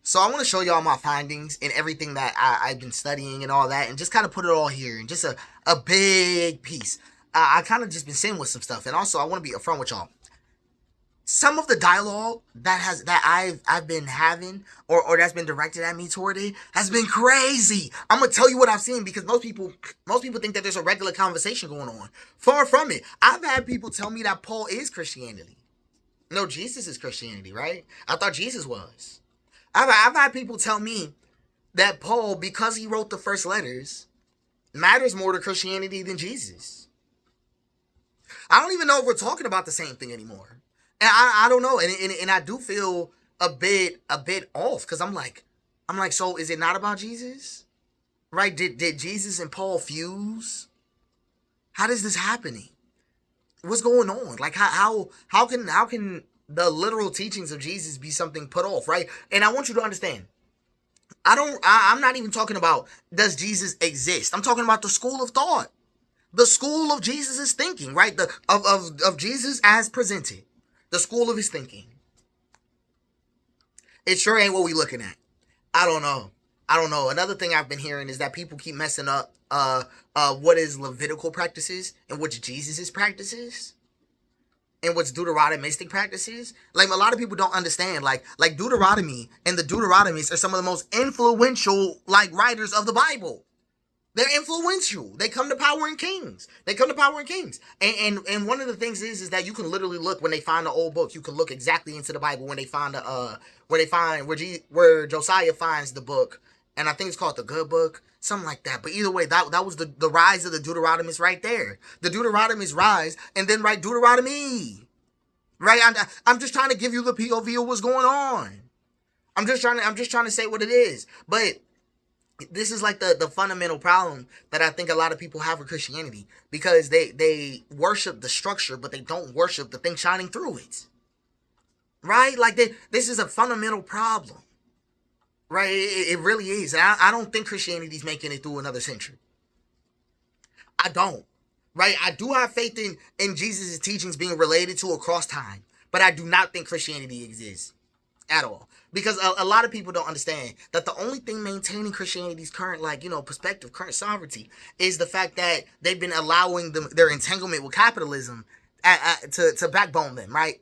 So I want to show y'all my findings and everything that I've been studying and all that, and just kind of put it all here in just a big piece. I kind of just been sitting with some stuff, and also I want to be upfront with y'all. Some of the dialogue that I've been having, or that's been directed at me toward it, has been crazy. I'm gonna tell you what I've seen, because most people think that there's a regular conversation going on. Far from it. I've had people tell me that Paul is Christianity. No, Jesus is Christianity, right? I thought Jesus was. I've had people tell me that Paul, because he wrote the first letters, matters more to Christianity than Jesus. I don't even know if we're talking about the same thing anymore. And I don't know. And I do feel a bit off, because I'm like, so is it not about Jesus? Right? Did Jesus and Paul fuse? How does this happening? What's going on? Like how can the literal teachings of Jesus be something put off, right? And I want you to understand, I'm not even talking about does Jesus exist. I'm talking about the school of thought. The school of Jesus' thinking, right? Of Jesus as presented. The school of his thinking. It sure ain't what we looking at. I don't know. Another thing I've been hearing is that people keep messing up what is Levitical practices and what's Jesus' practices and what's Deuteronomistic practices. Like, a lot of people don't understand. Like Deuteronomy and the Deuteronomies are some of the most influential writers of the Bible. They're influential. They come to power in kings. And one of the things is that you can literally look when they find the old book. You can look exactly into the Bible when they find where Josiah finds the book, and I think it's called the Good Book, something like that. But either way, that was the rise of the Deuteronomists right there. The Deuteronomists rise and then write Deuteronomy. Right? I'm just trying to give you the POV of what's going on. I'm just trying to say what it is. But this is like the fundamental problem that I think a lot of people have with Christianity, because they worship the structure, but they don't worship the thing shining through it. Right? Like, this is a fundamental problem. Right? It really is. And I don't think Christianity's making it through another century. I don't. Right? I do have faith in Jesus' teachings being related to across time, but I do not think Christianity exists at all. Because a lot of people don't understand that the only thing maintaining Christianity's current, perspective, current sovereignty, is the fact that they've been allowing their entanglement with capitalism to backbone them, right?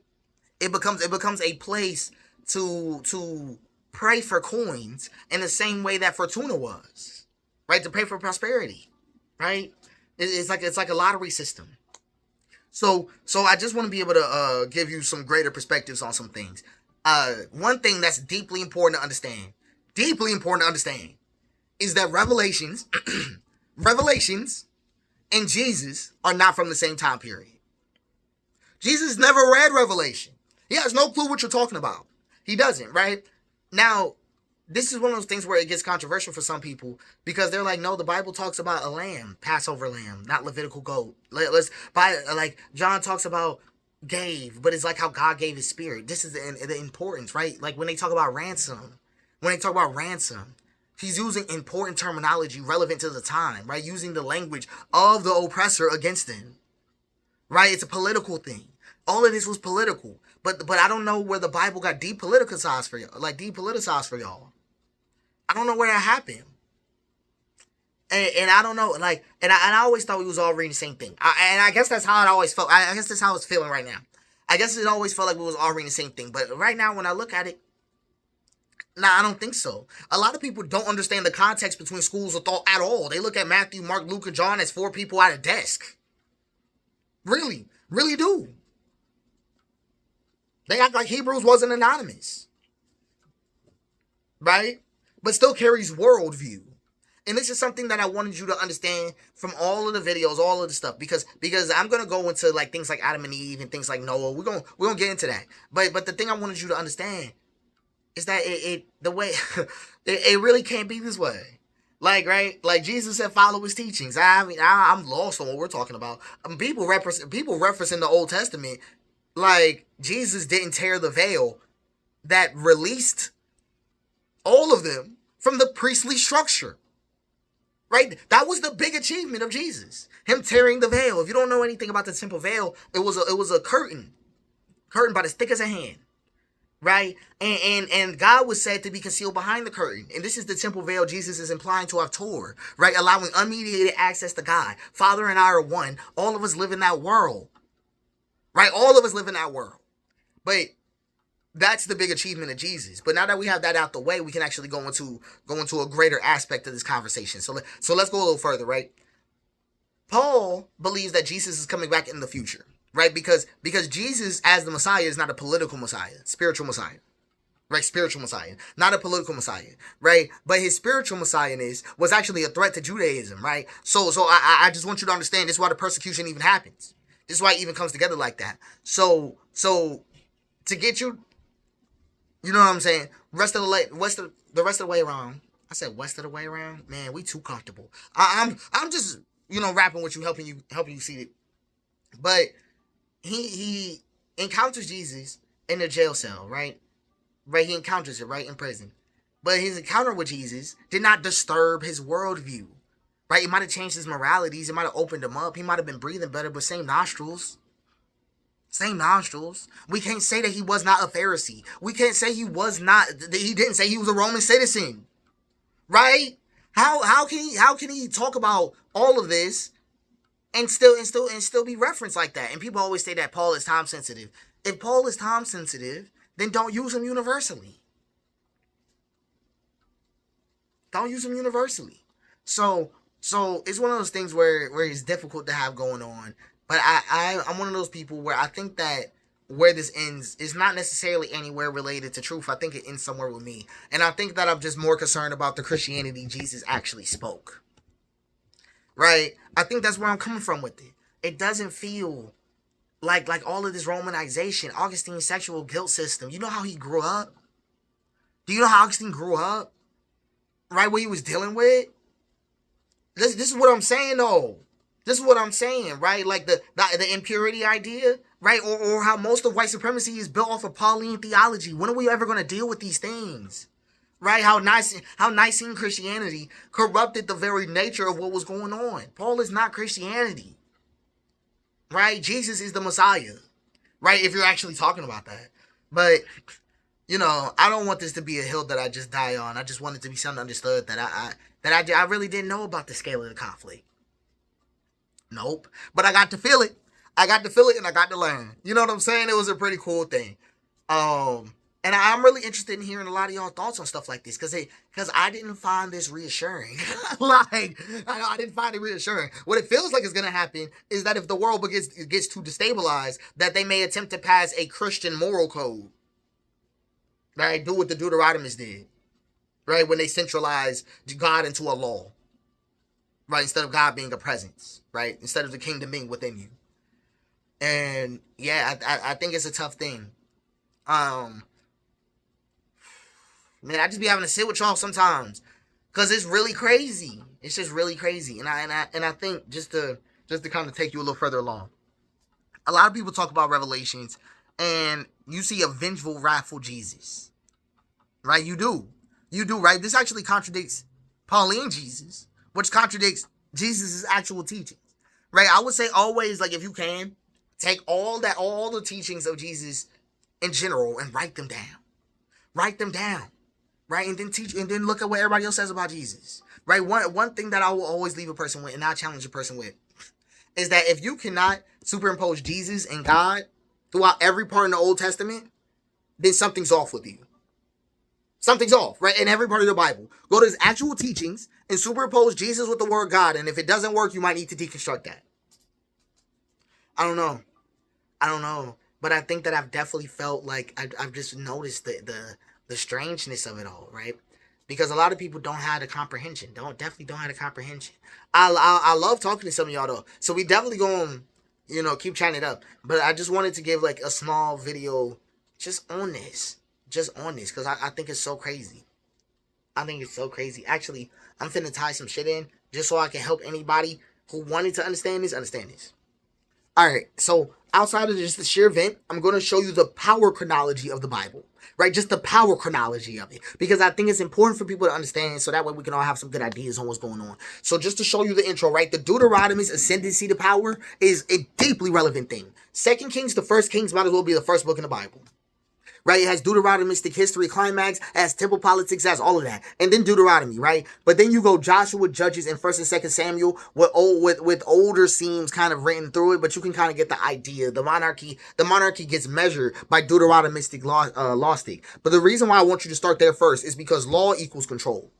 It becomes a place to pray for coins in the same way that Fortuna was, right? To pray for prosperity, right? It's like a lottery system. So I just want to be able to give you some greater perspectives on some things. One thing that's deeply important to understand, is that Revelations and Jesus are not from the same time period. Jesus never read Revelation. He has no clue what you're talking about. He doesn't, right? Now, this is one of those things where it gets controversial for some people, because they're like, no, the Bible talks about a lamb, Passover lamb, not Levitical goat. John talks about gave, but it's like how God gave his spirit. This is the importance, right? Like when they talk about ransom, he's using important terminology relevant to the time, right? Using the language of the oppressor against them, right? It's a political thing. All of this was political, but I don't know where the Bible got depoliticized for y'all. I don't know where that happened. And I don't know, and I always thought we was all reading the same thing. And I guess that's how it always felt. I guess that's how it's feeling right now. I guess it always felt like we was all reading the same thing. But right now, when I look at it, I don't think so. A lot of people don't understand the context between schools of thought at all. They look at Matthew, Mark, Luke, and John as four people at a desk. Really, really do. They act like Hebrews wasn't anonymous. Right? But still carries worldview. And this is something that I wanted you to understand from all of the videos, all of the stuff, because I'm gonna go into things like Adam and Eve and things like Noah. We're gonna get into that. But the thing I wanted you to understand is that the way it really can't be this way. Right? Like Jesus said, follow his teachings. I'm lost on what we're talking about. People referencing the Old Testament, like Jesus didn't tear the veil that released all of them from the priestly structure. Right? That was the big achievement of Jesus. Him tearing the veil. If you don't know anything about the temple veil, it was a curtain. Curtain about as thick as a hand. right? And God was said to be concealed behind the curtain. And this is the temple veil Jesus is implying to have tore, right? Allowing unmediated access to God. Father and I are one. All of us live in that world, right? All of us live in that world. But that's the big achievement of Jesus. But now that we have that out the way, we can actually go into a greater aspect of this conversation. So let's go a little further, right? Paul believes that Jesus is coming back in the future, right? Because Jesus as the Messiah is not a political Messiah, spiritual Messiah. Right, spiritual Messiah, not a political Messiah, right? But his spiritual Messiahness was actually a threat to Judaism, right? So I just want you to understand this is why the persecution even happens. This is why it even comes together like that. So to get you, you know what I'm saying? The rest of the way around. I said west of the way around. Man, we too comfortable. I'm just rapping with you, helping you see it. But he encounters Jesus in the jail cell, right? Right, he encounters it right in prison. But his encounter with Jesus did not disturb his worldview. Right? It might have changed his moralities. It might have opened him up. He might have been breathing better, but same nostrils. Same nostrils. We can't say that he was not a Pharisee. We can't say he didn't say he was a Roman citizen. Right? How can he talk about all of this and still be referenced like that? And people always say that Paul is time sensitive. If Paul is time sensitive, then don't use him universally. Don't use him universally. So it's one of those things where it's difficult to have going on. But I'm one of those people where I think that where this ends is not necessarily anywhere related to truth. I think it ends somewhere with me. And I think that I'm just more concerned about the Christianity Jesus actually spoke. Right? I think that's where I'm coming from with it. It doesn't feel like all of this Romanization, Augustine's sexual guilt system. You know how he grew up? Do you know how Augustine grew up? Right, what he was dealing with? This is what I'm saying, though. This is what I'm saying, right? Like the impurity idea, right? Or how most of white supremacy is built off of Pauline theology. When are we ever going to deal with these things? Right? How Nicene Christianity corrupted the very nature of what was going on. Paul is not Christianity. Right? Jesus is the Messiah. Right? If you're actually talking about that. But, I don't want this to be a hill that I just die on. I just want it to be something understood that I really didn't know about the scale of the conflict. Nope. But I got to feel it. I got to feel it and I got to learn. You know what I'm saying? It was a pretty cool thing. And I'm really interested in hearing a lot of y'all thoughts on stuff like this because I didn't find this reassuring. I didn't find it reassuring. What it feels like is going to happen is that if the world gets too destabilized, that they may attempt to pass a Christian moral code. Right? Do what the Deuteronomists did. Right? When they centralized God into a law. Right? Instead of God being a presence. Right? Instead of the kingdom being within you. And yeah, I think it's a tough thing. Man, I just be having to sit with y'all sometimes, cause it's really crazy. It's just really crazy, and I think just to kind of take you a little further along. A lot of people talk about Revelations, and you see a vengeful, wrathful Jesus, right? You do, right? This actually contradicts Pauline Jesus, which contradicts Jesus' actual teachings, right? I would say always, like if you can, take all the teachings of Jesus in general and write them down. Write them down. Right, and then look at what everybody else says about Jesus. Right, one thing that I will always leave a person with, and I'll challenge a person with, is that if you cannot superimpose Jesus and God throughout every part in the Old Testament, then something's off with you. Something's off, right? In every part of the Bible, go to his actual teachings and superimpose Jesus with the word God, and if it doesn't work, you might need to deconstruct that. I don't know, but I think that I've definitely felt like I've just noticed the strangeness of it all, right? Because a lot of people don't have the comprehension. Definitely don't have the comprehension. I love talking to some of y'all though, so we definitely gonna keep chatting it up. But I just wanted to give like a small video just on this, because I think it's so crazy. I think it's so crazy. Actually, I'm finna tie some shit in just so I can help anybody who wanted to understand this. Alright, so outside of just the sheer event, I'm going to show you the power chronology of the Bible. Right? Just the power chronology of it. Because I think it's important for people to understand so that way we can all have some good ideas on what's going on. So just to show you the intro, right? The Deuteronomy's ascendancy to power is a deeply relevant thing. 2 Kings to 1 Kings might as well be the first book in the Bible. right? It has Deuteronomistic history, climax, it has temple politics, it has all of that. And then Deuteronomy, right? But then you go Joshua, Judges, and 1st and 2nd Samuel with older scenes kind of written through it, but you can kind of get the idea. The monarchy gets measured by Deuteronomistic law stick. But the reason why I want you to start there first is because law equals control.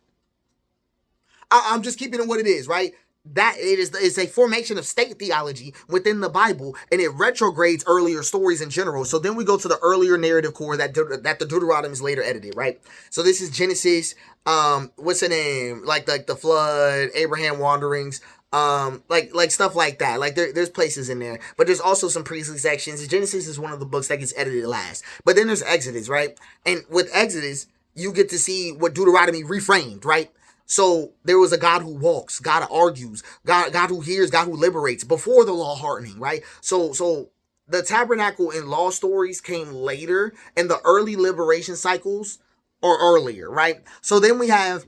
I'm just keeping it what it is, right? That it's a formation of state theology within the Bible, and it retrogrades earlier stories in general. So then we go to the earlier narrative core that the Deuteronomy later edited, right? So this is Genesis, what's the name? Like the flood, Abraham wanderings, like stuff like that. Like there's places in there, but there's also some priestly sections. Genesis is one of the books that gets edited last, but then there's Exodus, right? And with Exodus, you get to see what Deuteronomy reframed, right? So there was a God who walks, God who argues, God who hears, God who liberates before the law hardening, right? So the tabernacle and law stories came later, and the early liberation cycles are earlier, right? So then we have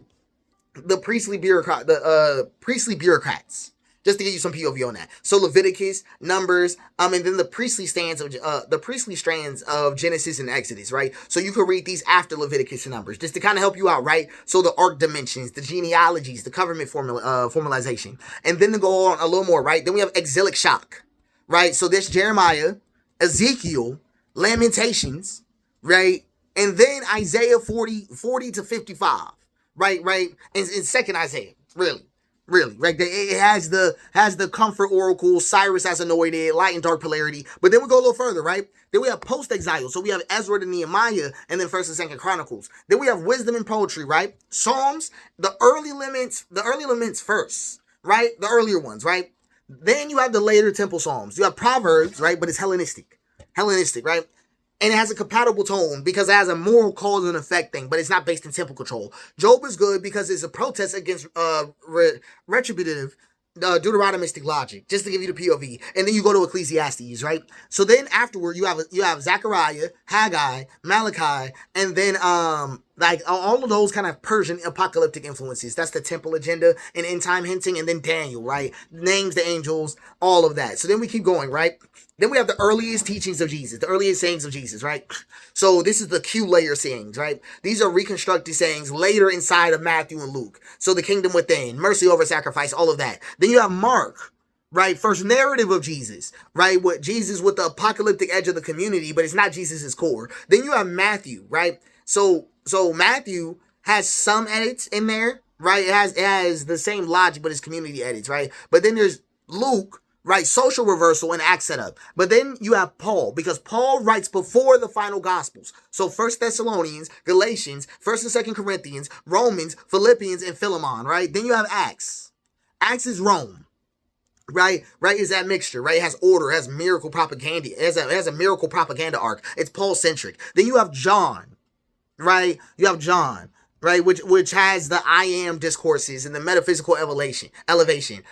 the priestly bureaucrats. Just to give you some POV on that. So Leviticus, Numbers, and then the priestly strands of Genesis and Exodus, right? So you can read these after Leviticus and Numbers, just to kind of help you out, right? So the ark dimensions, the genealogies, the covenant formalization, and then to go on a little more, right? Then we have exilic shock, right? So there's Jeremiah, Ezekiel, Lamentations, right? And then Isaiah 40 to 55, right? And second Isaiah, really. Really, right? It has the comfort oracle, Cyrus as anointed, light and dark polarity. But then we go a little further, right? Then we have post-exile. So we have Ezra to Nehemiah, and then 1st and 2nd Chronicles. Then we have wisdom and poetry, right? Psalms, the early laments first, right? The earlier ones, right? Then you have the later temple psalms. You have Proverbs, right? But it's Hellenistic, right? And it has a compatible tone because it has a moral cause and effect thing, but it's not based in temple control. Job is good because it's a protest against retributive Deuteronomistic logic, just to give you the POV. And then you go to Ecclesiastes, right? So then afterward, you have Zechariah, Haggai, Malachi, and then like all of those kind of Persian apocalyptic influences. That's the temple agenda and end time hinting, and then Daniel, right? Names the angels, all of that. So then we keep going, right? Then we have the earliest teachings of Jesus, the earliest sayings of Jesus, right? So this is the Q layer sayings, right? These are reconstructed sayings later inside of Matthew and Luke. So the kingdom within, mercy over sacrifice, all of that. Then you have Mark, right? First narrative of Jesus, right? With Jesus with the apocalyptic edge of the community, but it's not Jesus's core. Then you have Matthew, right? So Matthew has some edits in there, right? It has the same logic, but it's community edits, right? But then there's Luke, right? Social reversal and act setup. But then you have Paul, because Paul writes before the final gospels. So 1st Thessalonians, Galatians, 1st and 2nd Corinthians, Romans, Philippians, and Philemon, right? Then you have Acts. Acts is Rome. Right, is that mixture, right? It has order, it has miracle propaganda, it has a miracle propaganda arc. It's Paul centric. Then you have John, right? You have John, right? Which has the I am discourses and the metaphysical elevation.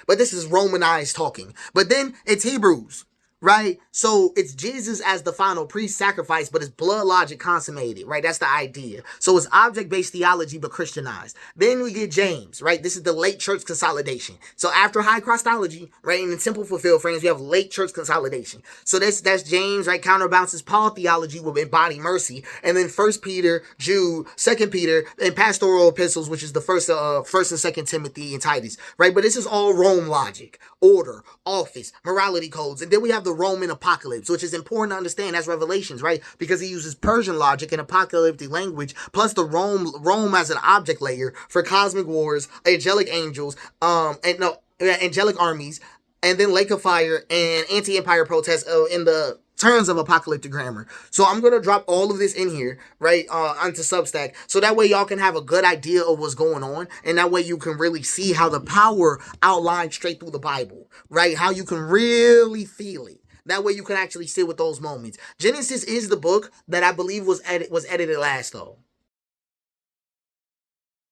But this is Romanized talking. But then it's Hebrews, right? So it's Jesus as the final priest sacrifice, but it's blood logic consummated, right? That's the idea. So it's object-based theology, but Christianized. Then we get James, right? This is the late church consolidation. So after high Christology, right, and in simple fulfilled frames, we have late church consolidation. So that's James, right? Counterbalances Paul theology with embodied mercy. And then 1st Peter, Jude, 2nd Peter, and pastoral epistles, which is the first and 2nd Timothy and Titus, right? But this is all Rome logic, order, office, morality codes. And then we have the Roman apocalypse, which is important to understand as Revelations, right? Because he uses Persian logic and apocalyptic language, plus the Rome as an object layer for cosmic wars, angelic angels, angelic armies, and then lake of fire and anti-empire protests in the terms of apocalyptic grammar. So I'm going to drop all of this in here, right, onto Substack, so that way y'all can have a good idea of what's going on, and that way you can really see how the power outlines straight through the Bible, right? How you can really feel it. That way you can actually sit with those moments. Genesis is the book that I believe was edited last, though.